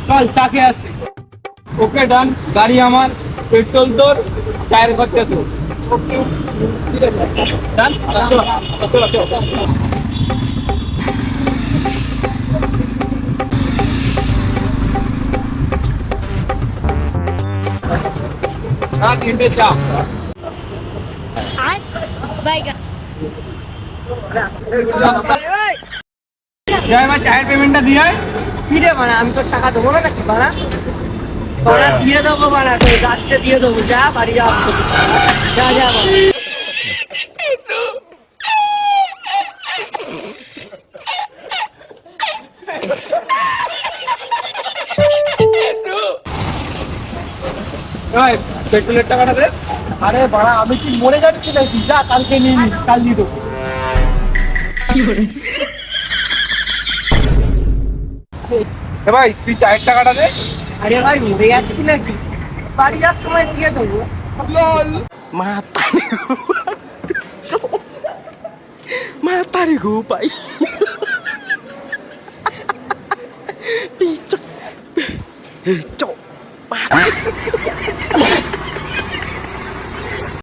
চল চা খেয়ে আসি। ওকে ডান, গাড়ি আমার, পেট্রোল তোর, চায়ের খরচা তোর। ওকে ঠিক আছে ডান, চলো চলো চলো। হ্যাঁ, 3টে চা। যাই ভাই, চায়ের পেমেন্টটা দিয়ে আয়। কি রে বাড়া, আমি তোর টাকা দেবো না নাকি বাড়া? বাড়া দিয়ে দেবো বাড়া, তোর গাছটা দিয়ে দেবো, যা বাড়ি যা, যা যা বাড়া। ভাই, পেট্রোলের টাকাটা দে। আরে বাড়া, আমি কি মরে যাচ্ছি নাকি? যা, কালকে নিয়ে নিস, কাল দিয়ে দেবো। এ ভাই, তুই চায়ের টাকাটা দে। আরে ভাই, মরে যাচ্ছি নাকি? বাড়ি যাওয়ার সময় দিয়ে দেবো। Matarigo, pai. Picok. Cok.